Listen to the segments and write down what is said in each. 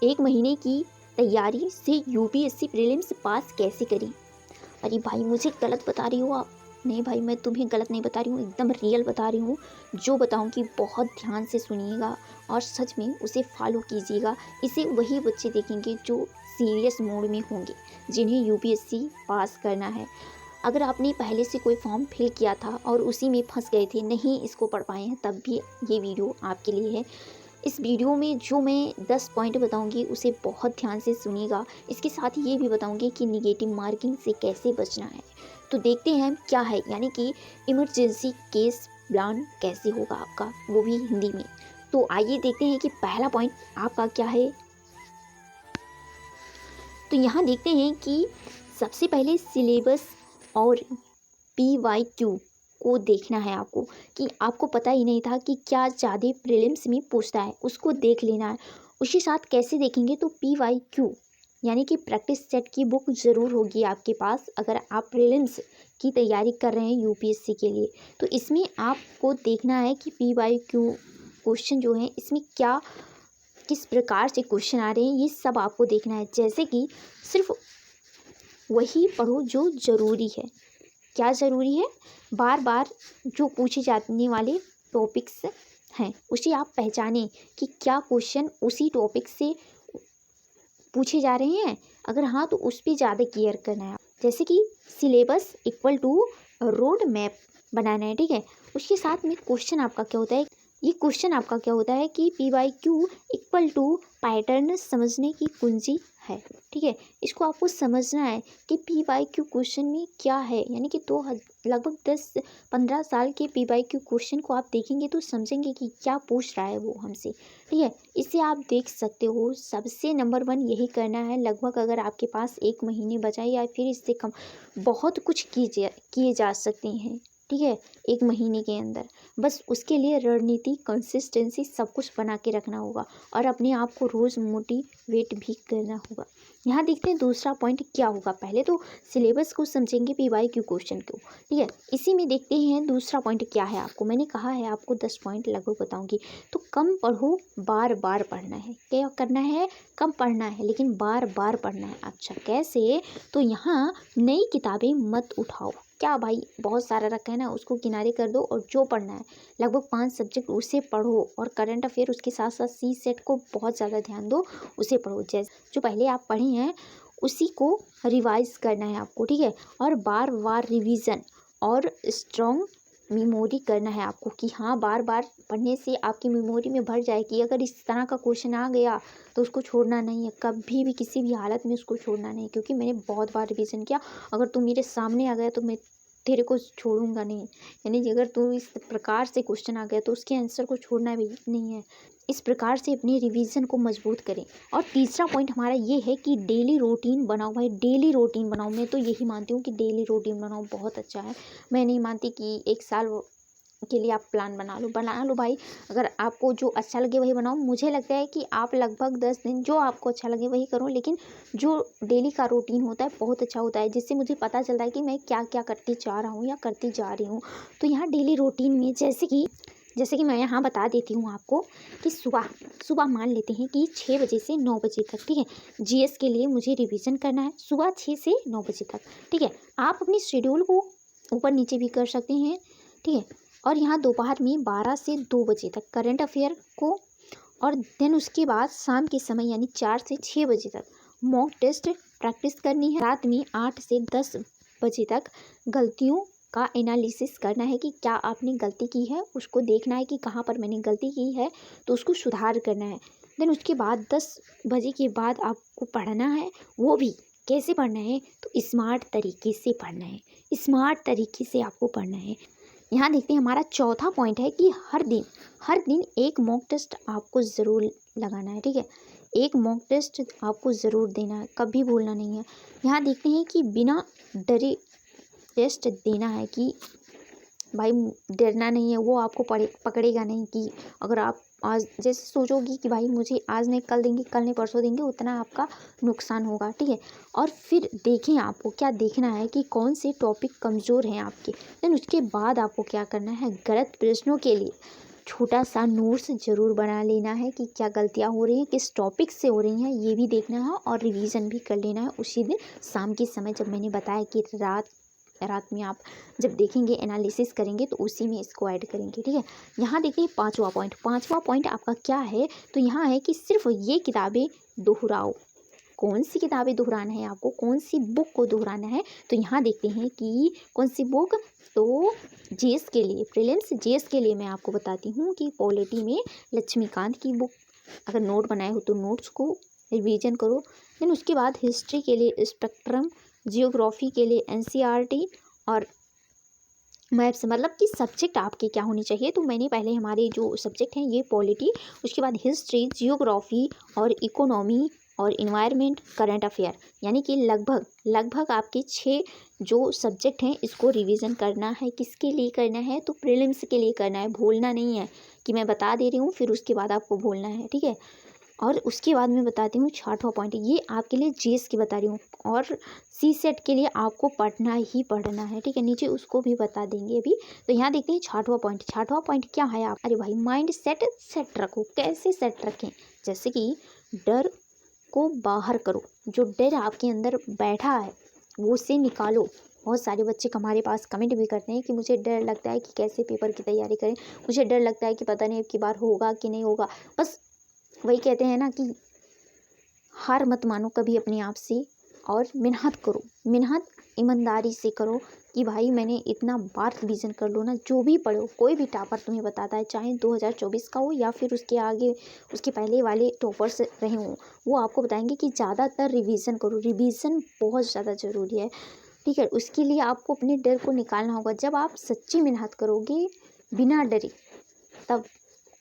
एक महीने की तैयारी से यूपीएससी प्रीलिम्स पास कैसे करें। अरे भाई मुझे गलत बता रही हो आप। नहीं भाई, मैं तुम्हें गलत नहीं बता रही हूँ, एकदम रियल बता रही हूँ। जो बताऊँगी बहुत ध्यान से सुनिएगा और सच में उसे फॉलो कीजिएगा। इसे वही बच्चे देखेंगे जो सीरियस मोड में होंगे, जिन्हें यूपीएससी पास करना है। अगर आपने पहले से कोई फॉर्म फिल किया था और उसी में फंस गए थे, नहीं इसको पढ़ पाए हैं, तब भी ये वीडियो आपके लिए है। इस वीडियो में जो मैं 10 पॉइंट बताऊंगी उसे बहुत ध्यान से सुनिएगा। इसके साथ ये भी बताऊंगी कि निगेटिव मार्किंग से कैसे बचना है। तो देखते हैं क्या है, यानी कि इमरजेंसी केस प्लान कैसे होगा आपका, वो भी हिंदी में। तो आइए देखते हैं कि पहला पॉइंट आपका क्या है। तो यहाँ देखते हैं कि सबसे पहले सिलेबस और PYQ को देखना है आपको, कि आपको पता ही नहीं था कि क्या ज़्यादा प्रीलिम्स में पूछता है, उसको देख लेना है। उसी साथ कैसे देखेंगे, तो PYQ यानी कि प्रैक्टिस सेट की बुक ज़रूर होगी आपके पास अगर आप प्रीलिम्स की तैयारी कर रहे हैं यूपीएससी के लिए। तो इसमें आपको देखना है कि PYQ क्वेश्चन जो है इसमें क्या किस प्रकार से क्वेश्चन आ रहे हैं, ये सब आपको देखना है। जैसे कि सिर्फ वही पढ़ो जो ज़रूरी है। क्या ज़रूरी है, बार बार जो पूछे जाने वाले टॉपिक्स हैं उसे आप पहचानें कि क्या क्वेश्चन उसी टॉपिक से पूछे जा रहे हैं। अगर हाँ तो उस पर ज़्यादा केयर करना है। जैसे कि syllabus equal to road map बनाना है, ठीक है। उसके साथ में क्वेश्चन आपका क्या होता है, ये क्वेश्चन आपका क्या होता है कि PYQ इक्वल टू पैटर्न समझने की कुंजी है, ठीक है। इसको आपको समझना है कि PYQ क्वेश्चन में क्या है, यानी कि लगभग 10-15 साल के PYQ क्वेश्चन को आप देखेंगे तो समझेंगे कि क्या पूछ रहा है वो हमसे, ठीक है। इसे आप देख सकते हो। सबसे नंबर 1 यही करना है। लगभग अगर आपके पास 1 महीने बचा है या फिर इससे कम, बहुत कुछ किए जा सकते हैं, ठीक है, 1 महीने के अंदर। बस उसके लिए रणनीति, कंसिस्टेंसी सब कुछ बना के रखना होगा और अपने आप को रोज़ मोटिवेट भी करना होगा। यहाँ देखते हैं दूसरा पॉइंट क्या होगा। पहले तो सिलेबस को समझेंगे, PYQ क्वेश्चन को, ठीक है। इसी में देखते हैं दूसरा पॉइंट क्या है। आपको मैंने कहा है आपको 10 पॉइंट लगभग बताऊंगी। तो कम पढ़ो, बार बार पढ़ना है। क्या करना है, कम पढ़ना है लेकिन बार बार पढ़ना है। अच्छा कैसे, तो यहाँ नई किताबें मत उठाओ। क्या भाई, बहुत सारा रखा है ना, उसको किनारे कर दो और जो पढ़ना है लगभग 5 सब्जेक्ट उसे पढ़ो। और करंट अफेयर उसके साथ साथ CSET को बहुत ज़्यादा ध्यान दो, उसे पढ़ो। जैसे जो पहले आप पढ़े हैं उसी को रिवाइज करना है आपको, ठीक है। और बार बार रिवीजन और स्ट्रॉन्ग मेमोरी करना है आपको, कि हाँ बार बार पढ़ने से आपकी मेमोरी में भर जाएगी। अगर इस तरह का क्वेश्चन आ गया तो उसको छोड़ना नहीं है, कभी भी किसी भी हालत में उसको छोड़ना नहीं, क्योंकि मैंने बहुत बार रिवीजन किया। अगर तू मेरे सामने आ गया तो मैं तेरे को छोड़ूंगा नहीं। यानी कि अगर तू इस प्रकार से क्वेश्चन आ गया तो उसके आंसर को छोड़ना भी नहीं है। इस प्रकार से अपने रिवीजन को मजबूत करें। और तीसरा पॉइंट हमारा ये है कि डेली रूटीन बनाओ। भाई डेली रूटीन बनाओ, मैं तो यही मानती हूँ कि डेली रूटीन बनाओ बहुत अच्छा है। मैं नहीं मानती कि 1 साल के लिए आप प्लान बना लो भाई। अगर आपको जो अच्छा लगे वही बनाओ। मुझे लगता है कि आप लगभग 10 दिन जो आपको अच्छा लगे वही करो, लेकिन जो डेली का रूटीन होता है बहुत अच्छा होता है, जिससे मुझे पता चलता है कि मैं क्या क्या करती जा रहा हूँ या करती जा रही हूँ। तो यहाँ डेली रूटीन में जैसे कि मैं यहाँ बता देती हूँ आपको कि सुबह सुबह मान लेते हैं कि 6 बजे से 9 बजे तक, ठीक है। GS के लिए मुझे रिवीजन करना है सुबह 6 से 9 बजे तक, ठीक है। आप अपनी शेड्यूल को ऊपर नीचे भी कर सकते हैं, ठीक है। और यहाँ दोपहर में 12 से 2 बजे तक करंट अफेयर को, और देन उसके बाद शाम के समय यानी 4 से 6 बजे तक मॉक टेस्ट प्रैक्टिस करनी है। रात में 8 से 10 बजे तक गलतियों का एनालिसिस करना है कि क्या आपने गलती की है, उसको देखना है कि कहाँ पर मैंने गलती की है तो उसको सुधार करना है। देन उसके बाद 10 बजे के बाद आपको पढ़ना है। वो भी कैसे पढ़ना है, तो स्मार्ट तरीके से पढ़ना है। स्मार्ट तरीके से आपको पढ़ना है। यहाँ देखते हैं हमारा चौथा पॉइंट है कि हर दिन एक मॉक टेस्ट आपको ज़रूर लगाना है, ठीक है। एक मॉक टेस्ट आपको ज़रूर देना है, कभी भूलना नहीं है। यहाँ देखते हैं कि बिना डरे टेस्ट देना है, कि भाई डरना नहीं है, वो आपको पकड़ेगा नहीं। कि अगर आप आज जैसे सोचोगी कि भाई मुझे आज नहीं कल देंगे, कल नहीं परसों देंगे, उतना आपका नुकसान होगा, ठीक है। और फिर देखें आपको क्या देखना है कि कौन से टॉपिक कमज़ोर हैं आपके। देन उसके बाद आपको क्या करना है, गलत प्रश्नों के लिए छोटा सा नोट्स ज़रूर बना लेना है कि क्या गलतियाँ हो रही हैं, किस टॉपिक से हो रही हैं, ये भी देखना है और रिवीजन भी कर लेना है उसी दिन शाम के समय। जब मैंने बताया कि रात में आप जब देखेंगे, एनालिसिस करेंगे, तो उसी में इसको ऐड करेंगे, ठीक है। यहाँ देखिए पाँचवा पॉइंट आपका क्या है, तो यहाँ है कि सिर्फ ये किताबें दोहराओ। कौन सी किताबें दोहराना है आपको, कौन सी बुक को दोहराना है, तो यहाँ देखते हैं कि कौन सी बुक। तो जीएस के लिए, प्रीलिम्स जीएस के लिए मैं आपको बताती हूँ कि पॉलिटी में लक्ष्मीकांत की बुक, अगर नोट बनाए हो तो नोट्स को रिवीजन करो। देन उसके बाद हिस्ट्री के लिए स्पेक्ट्रम, जियोग्राफी के लिए एनसीईआरटी और मैथ्स, मतलब कि सब्जेक्ट आपके क्या होने चाहिए। तो मैंने पहले हमारे जो सब्जेक्ट हैं ये पॉलिटी, उसके बाद हिस्ट्री, जियोग्राफी और इकोनॉमी और इन्वायरमेंट, करंट अफेयर, यानी कि लगभग आपके 6 जो सब्जेक्ट हैं इसको रिवीजन करना है। किसके लिए करना है, तो प्रीलिम्स के लिए करना है। भूलना नहीं है कि मैं बता दे रही हूँ फिर उसके बाद आपको भूलना है, ठीक है। और उसके बाद मैं बताती हूँ 6वां पॉइंट, ये आपके लिए जीएस की बता रही हूँ, और सी सेट के लिए आपको पढ़ना ही पढ़ना है, ठीक है। नीचे उसको भी बता देंगे अभी। तो यहाँ देखते हैं 6वां पॉइंट क्या है आप, अरे भाई माइंड सेट रखो। कैसे सेट रखें, जैसे कि डर को बाहर करो, जो डर आपके अंदर बैठा है वो से निकालो। बहुत सारे बच्चे हमारे पास कमेंट भी करते हैं कि मुझे डर लगता है कि कैसे पेपर की तैयारी करें, मुझे डर लगता है कि पता नहीं अब की बार होगा कि नहीं होगा। बस वही कहते हैं ना कि हार मत मानो कभी अपने आप से, और मेहनत करो, मेहनत ईमानदारी से करो कि भाई मैंने इतना बार रिवीजन कर लो ना। जो भी पढ़ो, कोई भी टॉपर तुम्हें बताता है, चाहे 2024 का हो या फिर उसके आगे उसके पहले वाले टॉपर्स रहे हों, वो आपको बताएंगे कि ज़्यादातर रिवीजन करो। रिवीजन बहुत ज़्यादा ज़रूरी है, ठीक है। उसके लिए आपको अपने डर को निकालना होगा। जब आप सच्ची मेहनत करोगे बिना डरे, तब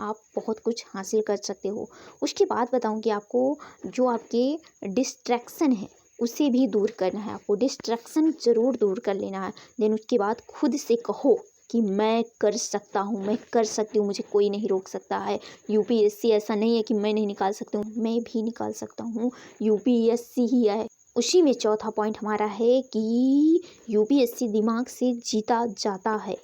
आप बहुत कुछ हासिल कर सकते हो। उसके बाद बताऊंगी आपको, जो आपके डिस्ट्रैक्शन है उसे भी दूर करना है आपको। डिस्ट्रैक्शन ज़रूर दूर कर लेना है। देन उसके बाद खुद से कहो कि मैं कर सकता हूँ, मैं कर सकती हूँ, मुझे कोई नहीं रोक सकता है। यूपीएससी ऐसा नहीं है कि मैं नहीं निकाल सकती हूँ, मैं भी निकाल सकता हूँ। यूपीएससी ही है। उसी में 4था पॉइंट हमारा है कि यूपीएससी दिमाग से जीता जाता है।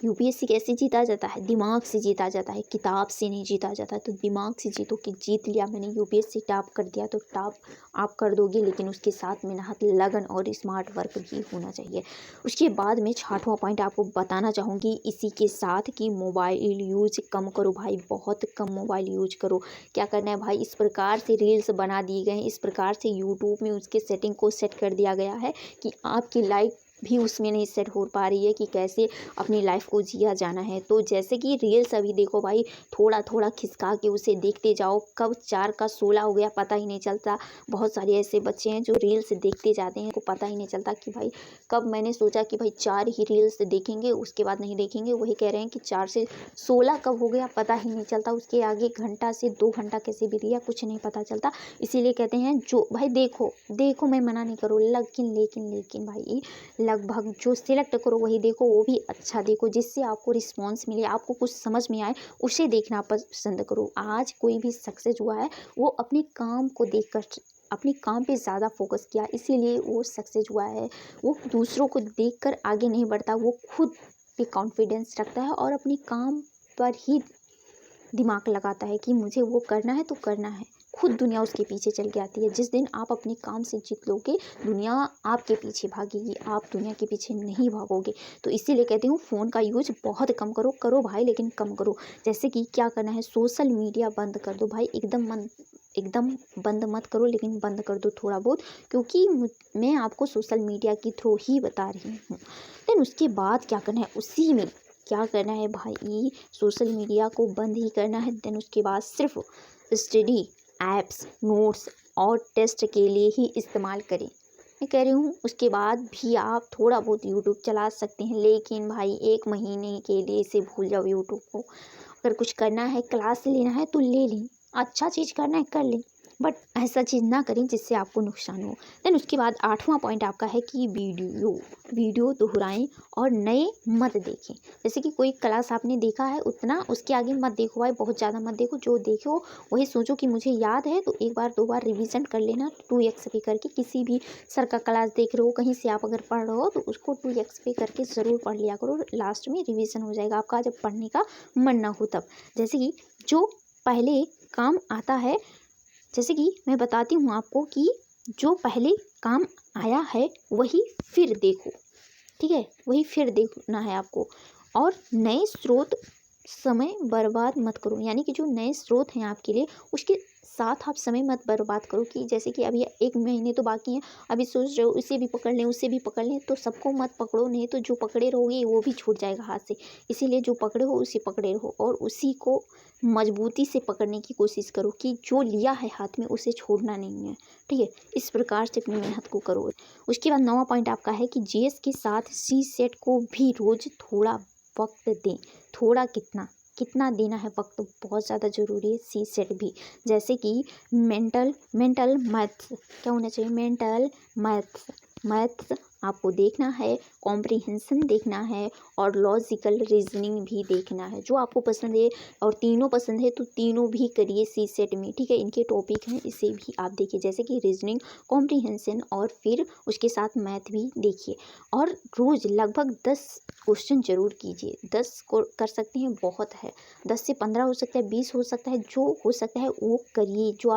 यूपीएससी कैसे जीता जाता है, दिमाग से जीता जाता है, किताब से नहीं जीता जाता। तो दिमाग से जीतो कि जीत लिया मैंने, यूपीएससी टॉप कर दिया, तो टॉप आप कर दोगे, लेकिन उसके साथ मेहनत, लगन और स्मार्ट वर्क भी होना चाहिए। उसके बाद में 6वां पॉइंट आपको बताना चाहूँगी इसी के साथ कि मोबाइल यूज कम करो भाई, बहुत कम मोबाइल यूज करो। क्या करना है भाई, इस प्रकार से रील्स बना दिए गए हैं, इस प्रकार से यूट्यूब में उसके सेटिंग को सेट कर दिया गया है कि आपकी लाइफ भी उसमें नहीं सेट हो पा रही है कि कैसे अपनी लाइफ को जिया जाना है। तो जैसे कि रील्स अभी देखो भाई, थोड़ा थोड़ा खिसका के उसे देखते जाओ, कब 4 का 16 हो गया पता ही नहीं चलता। बहुत सारे ऐसे बच्चे हैं जो रील्स देखते जाते हैं, को पता ही नहीं चलता कि भाई कब मैंने सोचा कि भाई 4 ही रील्स देखेंगे, उसके बाद नहीं देखेंगे। वही कह रहे हैं कि 4 से 16 कब हो गया पता ही नहीं चलता। उसके आगे घंटा से 2 घंटा कैसे बीत गया कुछ नहीं पता चलता। इसीलिए कहते हैं जो भाई देखो मैं मना नहीं करूँ, लेकिन भाई लगभग जो सिलेक्ट करो वही देखो, वो भी अच्छा देखो, जिससे आपको रिस्पॉन्स मिले, आपको कुछ समझ में आए, उसे देखना पसंद करो। आज कोई भी सक्सेस हुआ है वो अपने काम को देखकर, अपने काम पे ज़्यादा फोकस किया, इसीलिए वो सक्सेस हुआ है। वो दूसरों को देखकर आगे नहीं बढ़ता, वो खुद पे कॉन्फिडेंस रखता है और अपने काम पर ही दिमाग लगाता है कि मुझे वो करना है तो करना है। खुद दुनिया उसके पीछे चल के आती है। जिस दिन आप अपने काम से जीत लोगे, दुनिया आपके पीछे भागेगी, आप दुनिया के पीछे नहीं भागोगे। तो इसीलिए कहती हूँ फ़ोन का यूज बहुत कम करो भाई, लेकिन कम करो। जैसे कि क्या करना है, सोशल मीडिया बंद कर दो भाई, एकदम बंद मत करो, लेकिन बंद कर दो थोड़ा बहुत, क्योंकि मैं आपको सोशल मीडिया के थ्रू ही बता रही हूँ। देन उसके बाद क्या करना है, उसी में क्या करना है भाई, सोशल मीडिया को बंद ही करना है। देन उसके बाद सिर्फ स्टडी ऐप्स, नोट्स और टेस्ट के लिए ही इस्तेमाल करें। मैं कह रही हूँ उसके बाद भी आप थोड़ा बहुत यूट्यूब चला सकते हैं, लेकिन भाई 1 महीने के लिए इसे भूल जाओ यूट्यूब को। अगर कुछ करना है, क्लास लेना है तो ले लें, अच्छा चीज़ करना है कर लें, बट ऐसा चीज़ ना करें जिससे आपको नुकसान हो। देन उसके बाद 8वां पॉइंट आपका है कि वीडियो दोहराएं और नए मत देखें। जैसे कि कोई क्लास आपने देखा है उतना उसके आगे मत देखो भाई, बहुत ज़्यादा मत देखो। जो देखो वही सोचो कि मुझे याद है, तो एक बार दो बार रिवीजन कर लेना 2x पे करके। किसी भी सर का क्लास देख रहे हो, कहीं से आप अगर पढ़ रहे हो तो उसको 2x पे करके ज़रूर पढ़ लिया करो। लास्ट में रिवीजन हो जाएगा आपका जब पढ़ने का मन ना हो तब। जैसे कि जो पहले काम आता है, जैसे कि मैं बताती हूँ आपको कि जो पहले काम आया है वही फिर देखो, ठीक है, वही फिर देखना है आपको। और नए स्रोत समय बर्बाद मत करो, यानी कि जो नए स्रोत हैं आपके लिए उसके साथ आप समय मत बर्बाद करो। कि जैसे कि अभी 1 महीने तो बाकी हैं, अभी सोच रहे हो इसे भी पकड़ लें उसे भी पकड़ लें, तो सबको मत पकड़ो, नहीं तो जो पकड़े रहोगे वो भी छूट जाएगा हाथ से। इसीलिए जो पकड़े हो उसे पकड़े रहो और उसी को मजबूती से पकड़ने की कोशिश करो कि जो लिया है हाथ में उसे छोड़ना नहीं है, ठीक है। इस प्रकार से अपनी मेहनत को करो। उसके बाद 9वां पॉइंट आपका है कि जीएस के साथ सी सेट को भी रोज़ थोड़ा वक्त दें। थोड़ा कितना देना है वक्त, बहुत ज़्यादा ज़रूरी है सी सेट भी। जैसे कि मेंटल मैथ्स क्या होना चाहिए, मेंटल मैथ्स आपको देखना है, कॉम्प्रिहेंशन देखना है और लॉजिकल रीजनिंग भी देखना है। जो आपको पसंद है और तीनों पसंद है तो तीनों भी करिए सी सेट में, ठीक है। इनके टॉपिक हैं, इसे भी आप देखिए, जैसे कि रीजनिंग, कॉम्प्रिहेंशन और फिर उसके साथ मैथ भी देखिए। और रोज़ लगभग 10 क्वेश्चन जरूर कीजिए। 10 को कर सकते हैं बहुत है, 10 से 15 हो सकता है, 20 हो सकता है, जो हो सकता है वो करिए। जो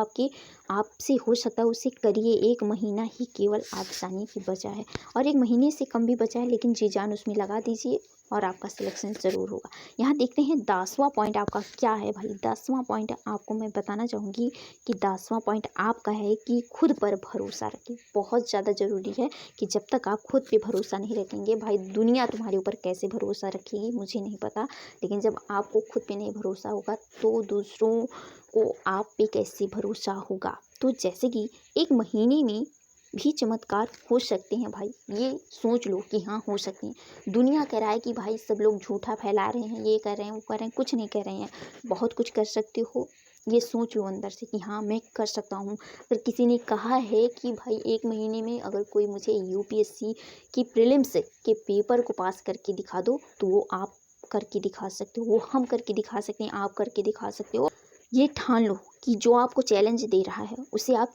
आपसे हो सकता है उसे करिए। 1 महीना ही केवल आसानी की बचा है और 1 महीने से कम भी बचा है, लेकिन जी जान उसमें लगा दीजिए और आपका सिलेक्शन ज़रूर होगा। यहाँ देखते हैं 10वां पॉइंट आपका क्या है भाई। 10वां पॉइंट आपको मैं बताना चाहूँगी कि 10वां पॉइंट आपका है कि खुद पर भरोसा रखें। बहुत ज़्यादा ज़रूरी है कि जब तक आप खुद पे भरोसा नहीं रखेंगे भाई, दुनिया तुम्हारे ऊपर कैसे भरोसा रखेगी मुझे नहीं पता, लेकिन जब आपको खुद पे नहीं भरोसा होगा तो दूसरों को आप पे कैसे भरोसा होगा। तो जैसे कि 1 महीने में भी चमत्कार हो सकते हैं भाई, ये सोच लो कि हाँ हो सकते हैं। दुनिया कह रहा है कि भाई सब लोग झूठा फैला रहे हैं, ये कर रहे हैं वो कर रहे हैं, कुछ नहीं कर रहे हैं। बहुत कुछ कर सकते हो, ये सोच लो अंदर से कि हाँ मैं कर सकता हूँ। अगर किसी ने कहा है कि भाई 1 महीने में अगर कोई मुझे यूपीएससी की प्रीलिम्स के पेपर को पास करके दिखा दो, तो वो आप करके दिखा सकते हो, वो हम करके दिखा सकते हैं, आप करके दिखा सकते हो। ये ठान लो कि जो आपको चैलेंज दे रहा है उसे आप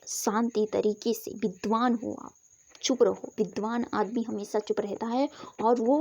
शांति तरीके से, विद्वान हो आप, चुप रहो। विद्वान आदमी हमेशा चुप रहता है और वो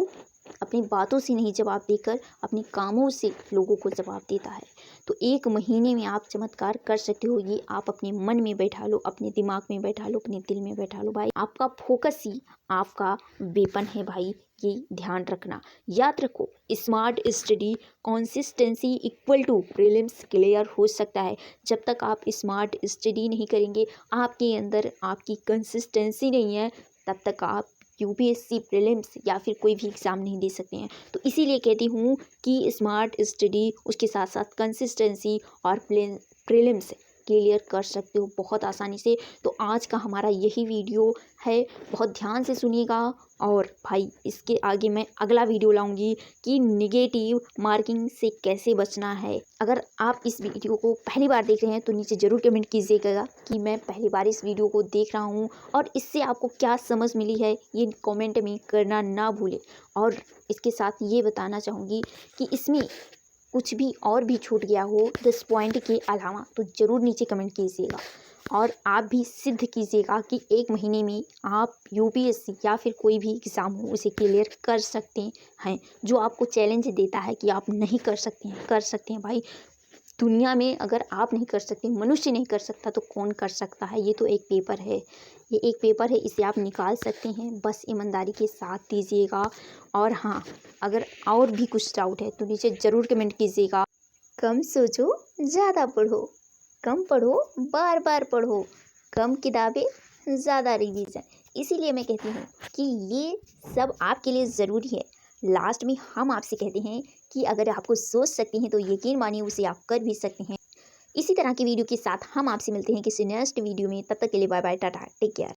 अपनी बातों से नहीं जवाब देकर अपने कामों से लोगों को जवाब देता है। तो 1 महीने में आप चमत्कार कर सकते हो, ये आप अपने मन में बैठा लो, अपने दिमाग में बैठा लो, अपने दिल में बैठा लो भाई। आपका फोकस ही आपका वेपन है भाई, ये ध्यान रखना। याद रखो, smart study consistency equal to prelims clear हो सकता है। जब तक आप स्मार्ट स्टडी नहीं करेंगे, आपके अंदर आपकी कंसिस्टेंसी नहीं है, तब तक आप यूपीएससी प्रीलिम्स या फिर कोई भी एग्ज़ाम नहीं दे सकते हैं। तो इसीलिए कहती हूँ कि स्मार्ट स्टडी उसके साथ साथ कंसिस्टेंसी और प्रीलिम्स क्लियर कर सकते हो बहुत आसानी से। तो आज का हमारा यही वीडियो है, बहुत ध्यान से सुनिएगा। और भाई इसके आगे मैं अगला वीडियो लाऊंगी कि निगेटिव मार्किंग से कैसे बचना है। अगर आप इस वीडियो को पहली बार देख रहे हैं तो नीचे ज़रूर कमेंट कीजिएगा कि मैं पहली बार इस वीडियो को देख रहा हूँ और इससे आपको क्या समझ मिली है, ये कमेंट में करना ना भूलें। और इसके साथ ये बताना चाहूँगी कि इसमें कुछ भी और भी छूट गया हो 10 पॉइंट के अलावा तो ज़रूर नीचे कमेंट कीजिएगा। और आप भी सिद्ध कीजिएगा कि 1 महीने में आप यूपीएससी या फिर कोई भी एग्ज़ाम हो उसे क्लियर कर सकते हैं। जो आपको चैलेंज देता है कि आप नहीं कर सकते हैं, कर सकते हैं भाई। दुनिया में अगर आप नहीं कर सकते, मनुष्य नहीं कर सकता, तो कौन कर सकता है। ये तो एक पेपर है, ये एक पेपर है, इसे आप निकाल सकते हैं, बस ईमानदारी के साथ दीजिएगा। और हाँ, अगर और भी कुछ डाउट है तो नीचे ज़रूर कमेंट कीजिएगा। कम सोचो ज़्यादा पढ़ो, कम पढ़ो बार बार पढ़ो, कम किताबें ज़्यादा रिवीजन। इसीलिए मैं कहती हूँ कि ये सब आपके लिए ज़रूरी है। लास्ट में हम आपसे कहते हैं कि अगर आपको सोच सकते हैं तो यकीन मानिए उसे आप कर भी सकते हैं। इसी तरह की वीडियो के साथ हम आपसे मिलते हैं किसी नेक्स्ट वीडियो में। तब तक के लिए bye bye, tata, take care.